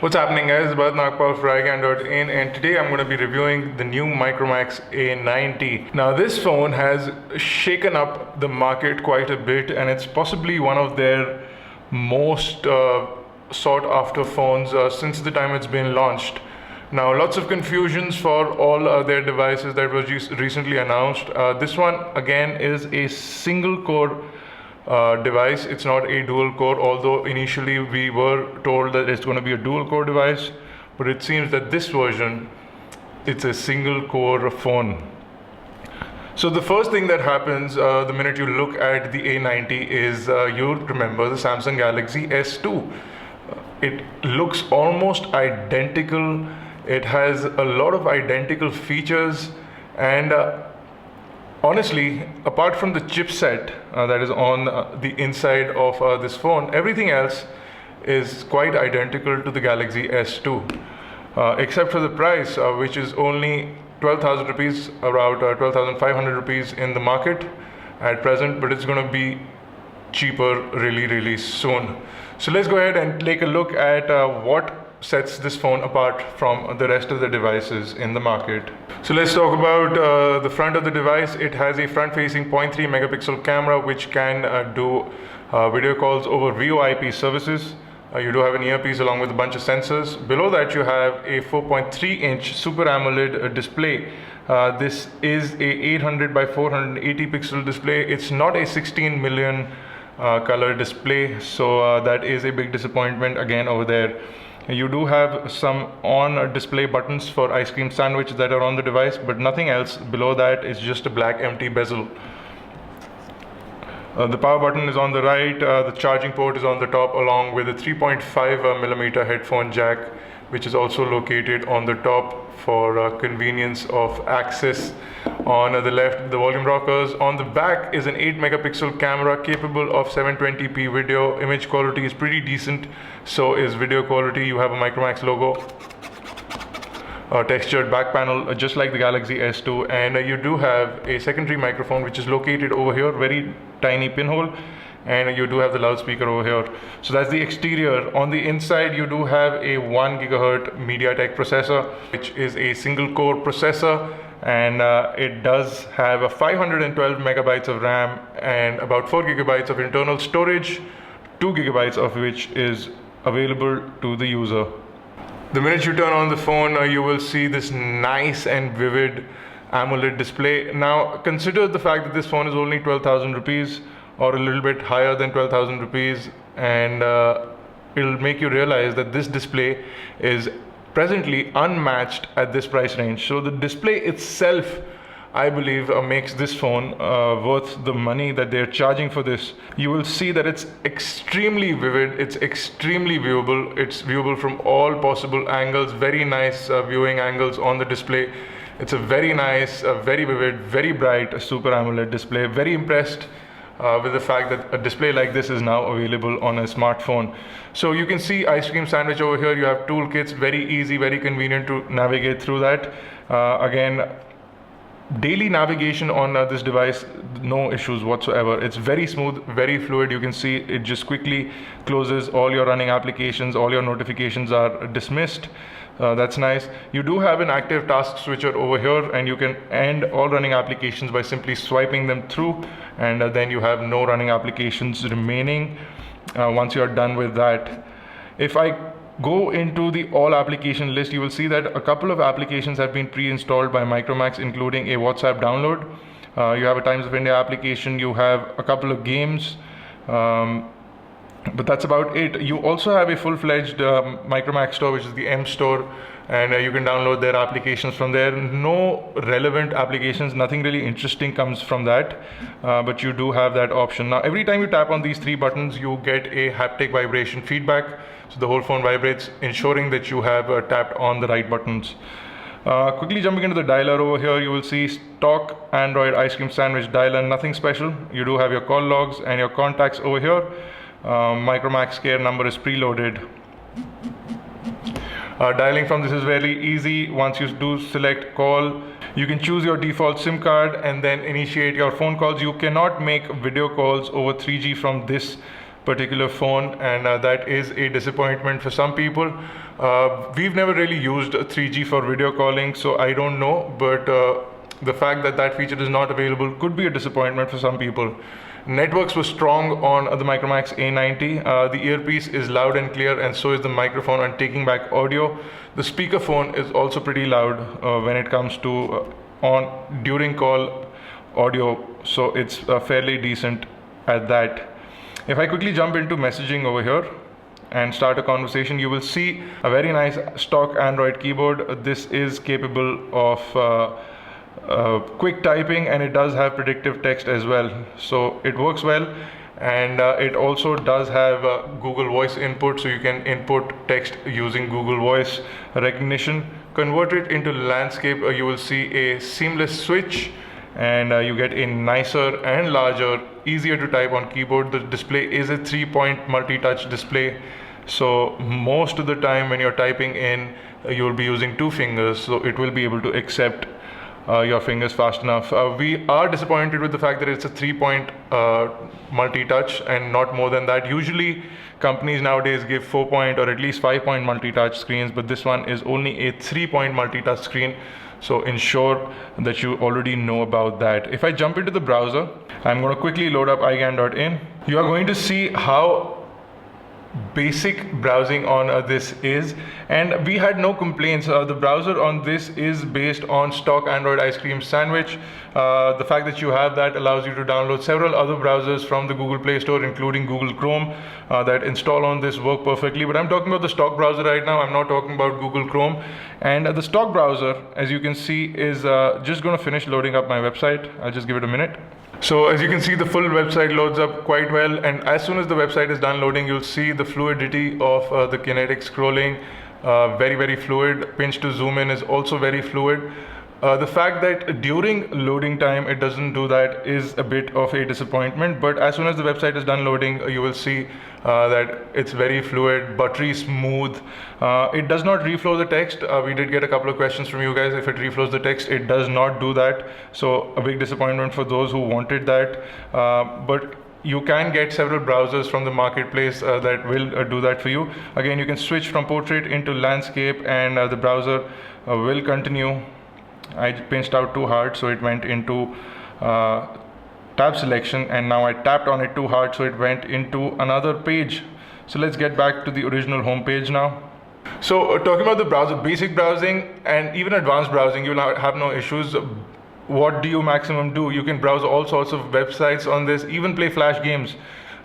What's happening, guys? Bharat Nagpal for iGyaan.in, and today I'm going to be reviewing the new Micromax A90. Now, this phone has shaken up the market quite a bit, and it's possibly one of their most sought after phones since the time it's been launched. Now, lots of confusions for all their devices that was recently announced. This one again is a single core device. It's not a dual core, although initially we were told that it's going to be a dual core device, but it seems that this version, it's a single core phone. So the first thing that happens the minute you look at the A90 is you remember the Samsung Galaxy S2. It looks almost identical. It has a lot of identical features, and honestly, apart from the chipset that is on the inside of this phone, everything else is quite identical to the Galaxy S2, except for the price, which is only 12,000 rupees, around 12,500 rupees in the market at present, but it's going to be cheaper really soon. So let's go ahead and take a look at what sets this phone apart from the rest of the devices in the market. So let's talk about the front of the device. It has a front-facing 0.3 megapixel camera which can do video calls over VoIP services. You do have an earpiece along with a bunch of sensors. Below that you have a 4.3-inch Super AMOLED display. This is a 800 by 480 pixel display. It's not a 16 million color display, so that is a big disappointment again over there. You do have some on-display buttons for ice cream sandwich that are on the device, but nothing else. Below that is just a black empty bezel. The power button is on the right, the charging port is on the top, along with a 3.5 millimeter headphone jack, which is also located on the top for convenience of access. On the left, the volume rockers. On the back is an 8 megapixel camera capable of 720p video. Image quality is pretty decent, so is video quality. You have a Micromax logo. Textured back panel, just like the Galaxy S2, and you do have a secondary microphone which is located over here, very tiny pinhole, and you do have the loudspeaker over here. So that's the exterior. On the inside you do have a 1 gigahertz MediaTek processor, which is a single core processor, and it does have a 512 megabytes of RAM and about 4 gigabytes of internal storage, 2 gigabytes of which is available to the user. The minute you turn on the phone, you will see this nice and vivid AMOLED display. Now, consider the fact that this phone is only 12,000 rupees or a little bit higher than 12,000 rupees, and it'll make you realize that this display is presently unmatched at this price range. So the display itself, I believe, makes this phone worth the money that they're charging for this. You will see that it's extremely vivid, it's extremely viewable, it's viewable from all possible angles, very nice viewing angles on the display. It's a very nice, very vivid, very bright Super AMOLED display. Very impressed with the fact that a display like this is now available on a smartphone. So you can see ice cream sandwich over here. You have toolkits, very easy, very convenient to navigate through that. Again, daily navigation on this device, no issues whatsoever. It's very smooth, very fluid. You can see it just quickly closes all your running applications. All your notifications are dismissed. That's nice. You do have an active task switcher over here, and you can end all running applications by simply swiping them through, and then you have no running applications remaining once you are done with that. If I go into the all application list, you will see that a couple of applications have been pre-installed by Micromax, including a WhatsApp download. You have a Times of India application, you have a couple of games, but that's about it. You also have a full-fledged Micromax store, which is the M store, and you can download their applications from there. No relevant applications, nothing really interesting comes from that, but you do have that option. Now, every time you tap on these three buttons, you get a haptic vibration feedback. So the whole phone vibrates, ensuring that you have tapped on the right buttons. Quickly jumping into the dialer over here, you will see stock Android ice cream sandwich dialer, nothing special. You do have your call logs and your contacts over here. Micromax Care number is preloaded. Dialing from this is very easy. Once you do select call, you can choose your default SIM card and then initiate your phone calls. You cannot make video calls over 3G from this particular phone, and that is a disappointment for some people. We've never really used 3G for video calling, so I don't know, but the fact that that feature is not available could be a disappointment for some people. Networks were strong on the Micromax A90. The earpiece is loud and clear, and so is the microphone and taking back audio. The speakerphone is also pretty loud when it comes to on during call audio, so it's fairly decent at that. If I quickly jump into messaging over here and start a conversation, you will see a very nice stock Android keyboard. This is capable of quick typing, and it does have predictive text as well, so it works well. And it also does have Google Voice input, so you can input text using Google Voice recognition. Convert it into landscape, you will see a seamless switch, and you get a nicer and larger, easier to type on keyboard. The display is a 3-point multi-touch display, so most of the time when you're typing in, you will be using 2 fingers, so it will be able to accept your fingers fast enough. We are disappointed with the fact that it's a 3-point multi-touch and not more than that. Usually companies nowadays give 4-point or at least 5-point multi-touch screens, but this one is only a 3-point multi-touch screen, so ensure that you already know about that. If I jump into the browser, I'm going to quickly load up iGyaan.in. You are going to see how basic browsing on this is, and we had no complaints. The browser on this is based on stock Android ice cream sandwich. The fact that you have that allows you to download several other browsers from the Google Play Store, including Google Chrome, that install on this work perfectly. But I'm talking about the stock browser right now. I'm not talking about Google Chrome. And the stock browser, as you can see, is just going to finish loading up my website. I'll just give it a minute. So as you can see, the full website loads up quite well, and as soon as the website is done loading, you'll see the fluidity of the kinetic scrolling, very fluid. Pinch to zoom in is also very fluid. The fact that during loading time it doesn't do that is a bit of a disappointment, but as soon as the website is done loading, you will see that it's very fluid, buttery smooth. It does not reflow the text. We did get a couple of questions from you guys if it reflows the text. It does not do that, so a big disappointment for those who wanted that. But you can get several browsers from the marketplace that will do that for you. Again, you can switch from portrait into landscape, and the browser will continue. I pinched out too hard, so it went into tab selection, and now I tapped on it too hard, so it went into another page. So let's get back to the original home page now. So talking about the browser, basic browsing and even advanced browsing, you will have no issues. What do you maximum do? You can browse all sorts of websites on this, even play flash games.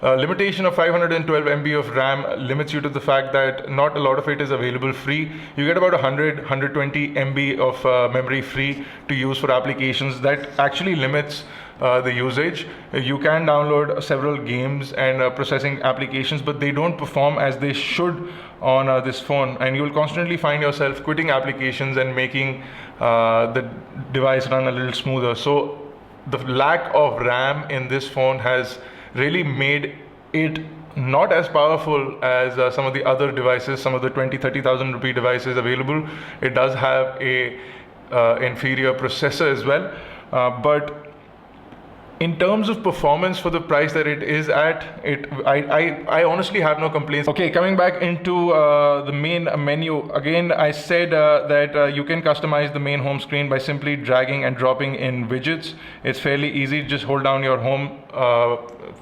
Limitation of 512 MB of RAM limits you to the fact that not a lot of it is available free. You get about 120 MB of memory free to use for applications. That actually limits the usage. You can download several games and processing applications, but they don't perform as they should on this phone, and you will constantly find yourself quitting applications and making the device run a little smoother. So the lack of RAM in this phone has really made it not as powerful as some of the other devices, some of the 20,000-30,000 rupee devices available. It does have a inferior processor as well, but in terms of performance for the price that it is at, I honestly have no complaints. Okay, coming back into the main menu, again I said that you can customize the main home screen by simply dragging and dropping in widgets. It's fairly easy. Just hold down your home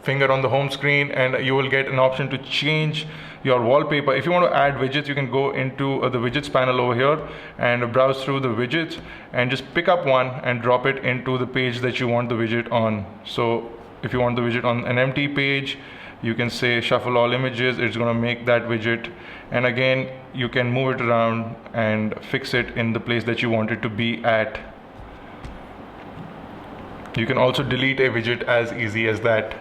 finger on the home screen, and you will get an option to change your wallpaper. If you want to add widgets, you can go into the widgets panel over here and browse through the widgets and just pick up one and drop it into the page that you want the widget on. So if you want the widget on an empty page, you can say shuffle all images. It's going to make that widget, and again you can move it around and fix it in the place that you want it to be at. You can also delete a widget as easy as that.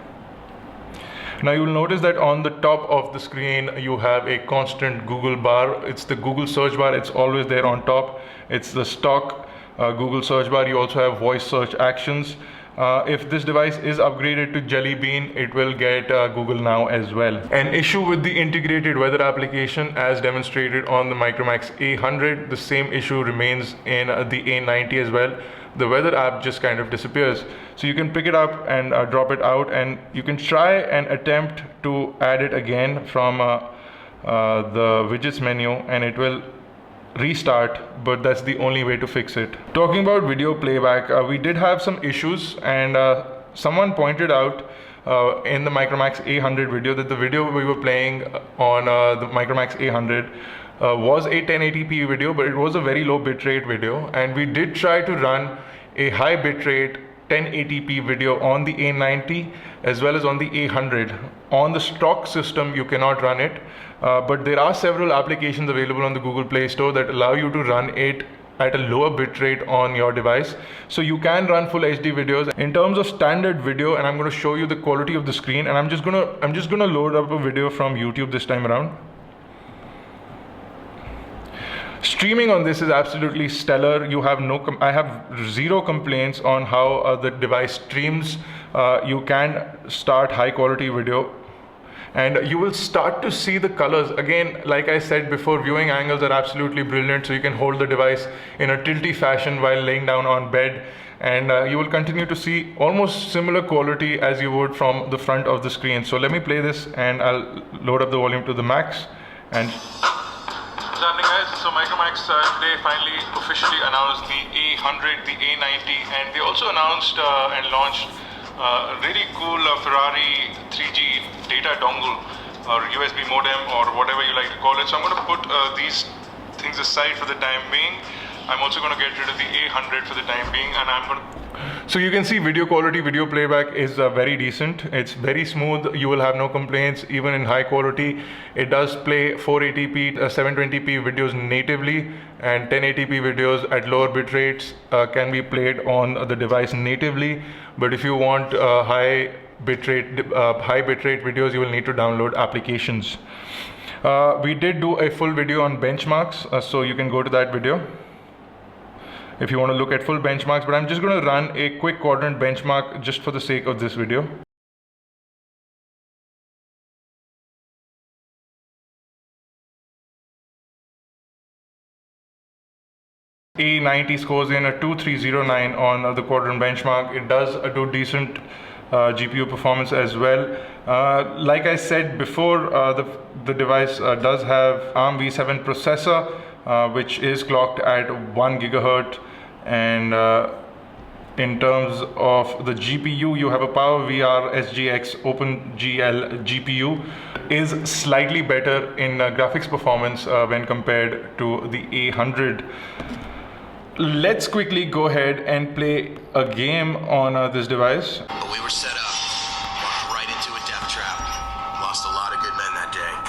Now you will notice that on the top of the screen you have a constant Google bar. It's the Google search bar. It's always there on top. It's the stock Google search bar. You also have voice search actions. If this device is upgraded to Jelly Bean, it will get Google Now as well. An issue with the integrated weather application as demonstrated on the Micromax A100, the same issue remains in the A90 as well. the weather app just kind of disappears. So you can pick it up and drop it out, and you can try and attempt to add it again from the widgets menu, and it will restart, but that's the only way to fix it. Talking about video playback, we did have some issues, and someone pointed out in the Micromax A100 video that the video we were playing on the Micromax A100 was a 1080p video, but it was a very low bitrate video, and we did try to run a high bitrate 1080p video on the A90 as well as on the A100. On the stock system you cannot run it, but there are several applications available on the Google Play Store that allow you to run it at a lower bitrate on your device. So you can run full HD videos. In terms of standard video, and I'm going to show you the quality of the screen, and I'm just gonna load up a video from YouTube this time around. Streaming on this is absolutely stellar. You have I have zero complaints on how the device streams. You can start high quality video, and you will start to see the colors. Again, like I said before, viewing angles are absolutely brilliant, so you can hold the device in a tilty fashion while laying down on bed, and you will continue to see almost similar quality as you would from the front of the screen. So let me play this, and I'll load up the volume to the max. And what's happening, guys? So Micromax today finally officially announced the A100, the A90, and they also announced and launched a really cool Ferrari 3G data dongle or USB modem or whatever you like to call it. So I'm going to put these things aside for the time being. I'm also going to get rid of the A100 for the time being, and I'm going to... So you can see video quality, video playback is very decent. It's very smooth. You will have no complaints even in high quality. It does play 480p, 720p videos natively, and 1080p videos at lower bit rates can be played on the device natively. But if you want high bitrate videos, you will need to download applications. We did do a full video on benchmarks, so you can go to that video if you want to look at full benchmarks, but I'm just going to run a quick quadrant benchmark just for the sake of this video. A90 scores in a 2309 on the quadrant benchmark. It does do decent GPU performance as well. Like I said before, the device does have ARM v7 processor, which is clocked at 1 gigahertz. And in terms of the GPU, you have a PowerVR SGX OpenGL GPU. Is slightly better in graphics performance when compared to the A100. Let's quickly go ahead and play a game on this device. We were set up, walked right into a death trap. Lost a lot of good men that day.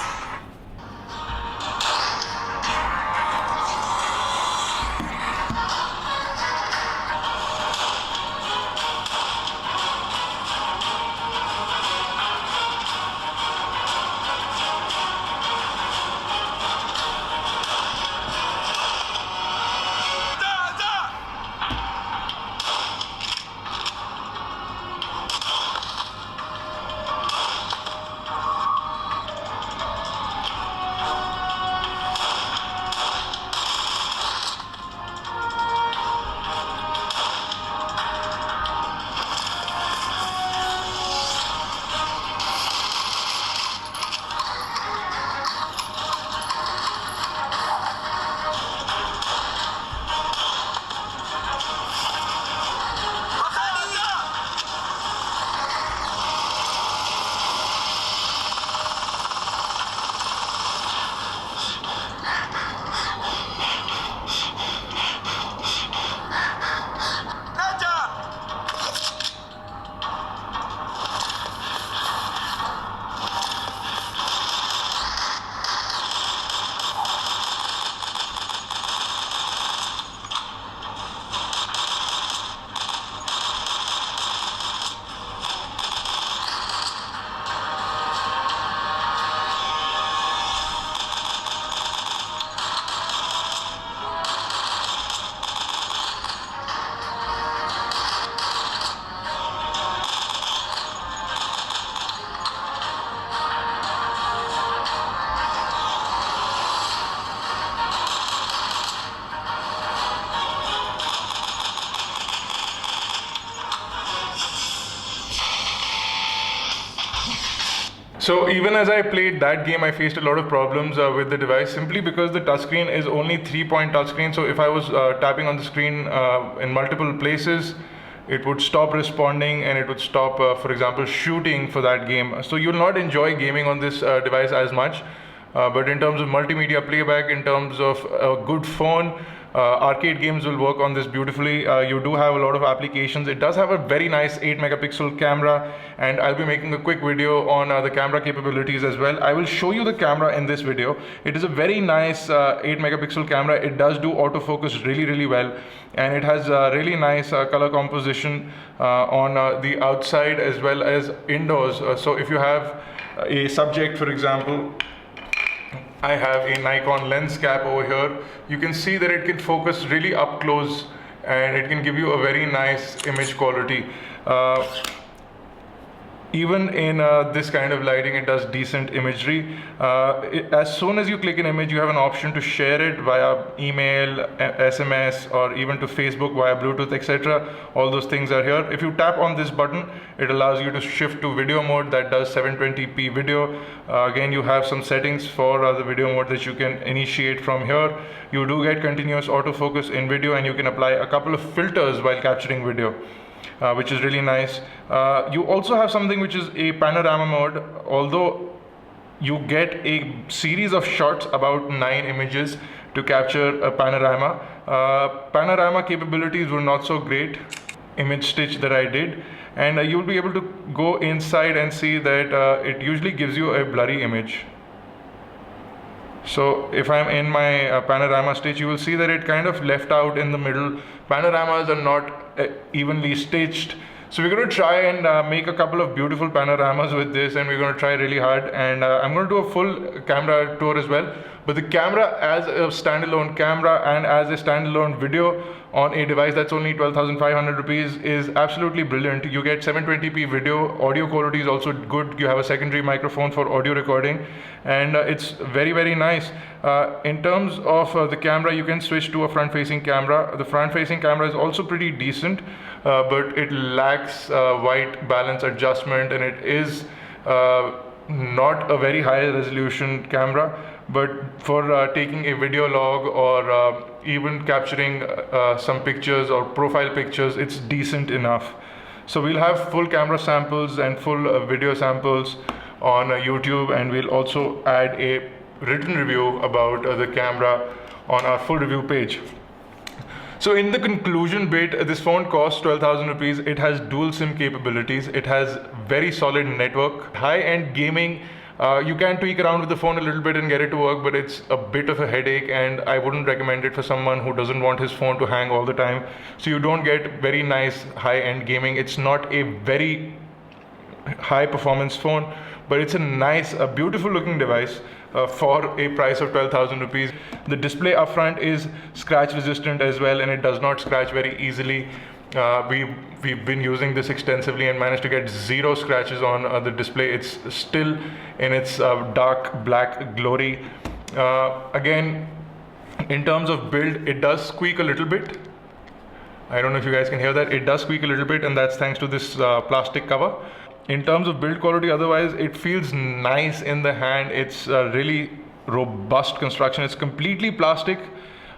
So even as I played that game, I faced a lot of problems with the device simply because the touchscreen is only 3-point touchscreen. So if I was tapping on the screen in multiple places, it would stop responding and it would stop, for example, shooting for that game. So you'll not enjoy gaming on this device as much. But in terms of multimedia playback, in terms of a good phone, arcade games will work on this beautifully. You do have a lot of applications. It does have a very nice 8-megapixel camera, and I'll be making a quick video on the camera capabilities as well. I will show you the camera in this video. It is a very nice 8-megapixel camera. It does do autofocus really well, and it has really nice color composition on the outside as well as indoors. So if you have a subject, for example, I have a Nikon lens cap over here. You can see that it can focus really up close and it can give you a very nice image quality. Even in this kind of lighting, it does decent imagery. As soon as you click an image, you have an option to share it via email, SMS, or even to Facebook via Bluetooth, etc. All those things are here. If you tap on this button, it allows you to shift to video mode that does 720p video. Again, you have some settings for the video mode that you can initiate from here. You do get continuous autofocus in video, and you can apply a couple of filters while capturing video. Which is really nice. You also have something which is a panorama mode. Although you get a series of shots, about 9 images to capture a panorama. Panorama capabilities were not so great. Image stitch that I did, and you'll be able to go inside and see that it usually gives you a blurry image. So if I'm in my panorama stitch, you will see that it kind of left out in the middle. Panoramas are not evenly stitched. So we're going to try and make a couple of beautiful panoramas with this, and we're going to try really hard. And I'm going to do a full camera tour as well. But the camera as a standalone camera and as a standalone video on a device that's only 12,500 rupees is absolutely brilliant. You get 720p video, audio quality is also good. You have a secondary microphone for audio recording, and it's very nice. In terms of the camera, you can switch to a front-facing camera. The front-facing camera is also pretty decent, but it lacks white balance adjustment, and it is not a very high resolution camera. But for taking a video log or even capturing some pictures or profile pictures, it's decent enough. So we'll have full camera samples and full video samples on YouTube, and we'll also add a written review about the camera on our full review page. So in the conclusion bit, this phone costs 12,000 rupees. It has dual SIM capabilities. It has very solid network, high-end gaming. You can tweak around with the phone a little bit and get it to work, but it's a bit of a headache, and I wouldn't recommend it for someone who doesn't want his phone to hang all the time. So you don't get very nice high-end gaming. It's not a very high performance phone, but it's a beautiful looking device for a price of 12,000 rupees. The display up front is scratch resistant as well, and it does not scratch very easily. We've been using this extensively and managed to get 0 scratches on the display. It's still in its dark black glory. Again, in terms of build, it does squeak a little bit. I don't know if you guys can hear that. It does squeak a little bit, and that's thanks to this plastic cover. In terms of build quality, otherwise, it feels nice in the hand. It's really robust construction. It's completely plastic,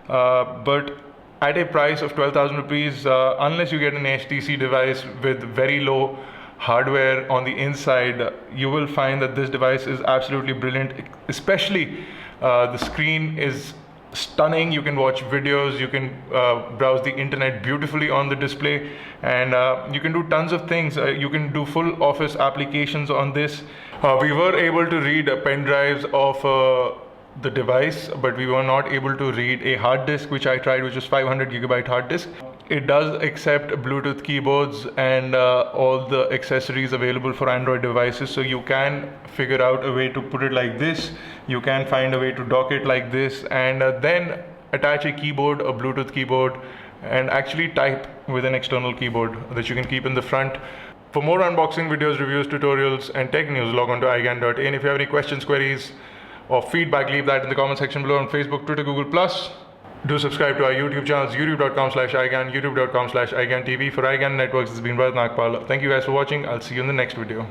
but at a price of 12,000 rupees, unless you get an HTC device with very low hardware on the inside, you will find that this device is absolutely brilliant. Especially the screen is stunning. You can watch videos, you can browse the internet beautifully on the display, and you can do tons of things. You can do full office applications on this. We were able to read pen drives of the device, but we were not able to read a hard disk, which I tried, which is 500 gigabyte hard disk. It does accept Bluetooth keyboards and all the accessories available for Android devices, so you can figure out a way to put it like this. You can find a way to dock it like this, and then attach a keyboard, a Bluetooth keyboard, and actually type with an external keyboard that you can keep in the front. For more unboxing videos, reviews, tutorials, and tech news, log on to iGyaan.in. If you have any questions, queries, or feedback, leave that in the comment section below on Facebook, Twitter, Google+. Do subscribe to our YouTube channels, youtube.com/iGyaan, youtube.com/iGyaan TV. For iGyaan Networks, this has been Bharat Nagpal. Thank you guys for watching. I'll see you in the next video.